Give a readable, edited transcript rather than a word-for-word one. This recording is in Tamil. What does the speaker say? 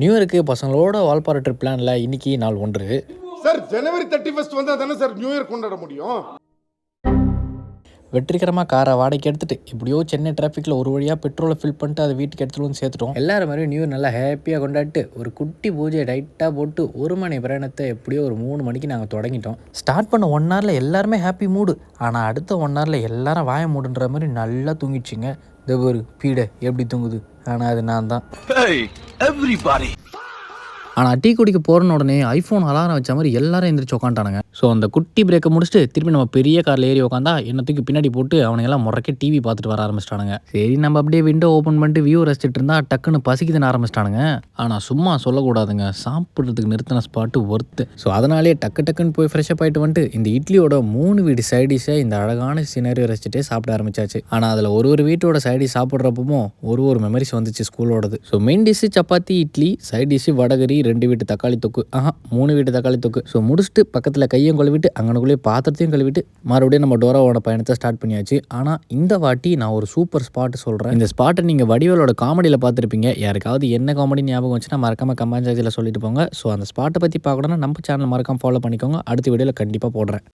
நியூ இயருக்கு பசங்களோட வால்பாறை ட்ரிப் பிளான்ல இன்னைக்கு நாள் 1. சார் ஜனவரி 31 வந்தா தானே சார் நியூ இயர் கொண்டாட முடியும். வெற்றிகரமாக காரை வாடகைக்கு எடுத்துட்டு எப்படியோ சென்னை டிராஃபிக்கில் ஒரு வழியாக பெட்ரோலை ஃபில் பண்ணிட்டு அதை வீட்டுக்கு எடுத்துகிட்டு வந்து சேர்த்துட்டோம். எல்லாரும் மாதிரி நியூ இயர் நல்லா ஹாப்பியாக கொண்டாடிட்டு ஒரு குட்டி பூஜையை டைட்டாக போட்டு 1 மணி பிரயாணத்தை எப்படியோ ஒரு 3 மணிக்கு நாங்கள் தொடங்கிட்டோம். ஸ்டார்ட் பண்ண 1 ஹவரில் எல்லாருமே ஹாப்பி மூடு. ஆனால் அடுத்த 1 ஹவரில் எல்லாரும் வாய மூடுன்ற மாதிரி நல்லா தூங்கிடுச்சுங்க. இந்த ஒரு பீடை எப்படி தூங்குது, ஆனால் அது நான் தான். ஆனால் டீ குடிக்க போகிறன உடனே ஐஃபோன் அலாரம் வச்ச மாதிரி எல்லாரும் எந்திரிச்சு உட்காந்துட்டானுங்க. ஸோ அந்த குட்டி பிரேக்கை முடிச்சுட்டு திருப்பி நம்ம பெரிய காரில் ஏறி உட்காந்தா என்ன தூக்கி பின்னாடி போட்டு அவனுங்கெல்லாம் முறைக்க டிவி பார்த்துட்டு வர ஆரம்பிச்சிட்டானுங்க. சரி நம்ம அப்படியே விண்டோ ஓப்பன் பண்ணிட்டு வியூ ரசிச்சுட்டு இருந்தா டக்குன்னு பசிக்குதுன்னு ஆரம்பிச்சிட்டானுங்க. ஆனால் சும்மா சொல்லக்கூடாதுங்க, சாப்பிட்றதுக்கு நிறுத்தின ஸ்பாட்டு ஒர்த்து. ஸோ அதனாலே டக்குன்னு போய் ஃப்ரெஷ்ஷப் ஆகிட்டு வந்துட்டு இந்த இட்லியோட 3 வீடு சைடிஷை இந்த அழகான சினரியோ ரசிச்சுட்டே சாப்பிட ஆரம்பிச்சாச்சு. ஆனால் அதில் ஒரு வீட்டோட சைடிஷ் சாப்பிட்றப்பவும் ஒரு மெமரிஸ் வந்துச்சு ஸ்கூலோடது. So main dish chapati idli, side dish vada curry, 2 வீட்டு தக்காளி தொக்கு, 3 வீட்டு தக்காளி தொக்கு. ஸோ முடிச்சுட்டு பக்கத்தில் கையும் கழுவிட்டு அங்கனுக்குள்ளேயே பாத்திரத்தையும் கழுவிட்டு மறுபடியும் நம்ம டோராவோட பயணத்தை ஸ்டார்ட் பண்ணியாச்சு. ஆனால் இந்த வாட்டி நான் ஒரு சூப்பர் ஸ்பாட் சொல்கிறேன். இந்த ஸ்பாட்டை நீங்கள் வடிவேலோட காமெடியில் பார்த்துருப்பீங்க. யாருக்காவது என்ன காமெடி ஞாபகம் வச்சுன்னா மறக்காம கமெண்ட் செக்ஷனில் சொல்லிட்டு போங்க. ஸோ அந்த ஸ்பாட்டை பற்றி பார்க்கணுன்னா நம்ம சேனல் மறக்காம ஃபாலோ பண்ணிக்கோங்க. அடுத்த வீடியோவில் கண்டிப்பாக போடுறேன்.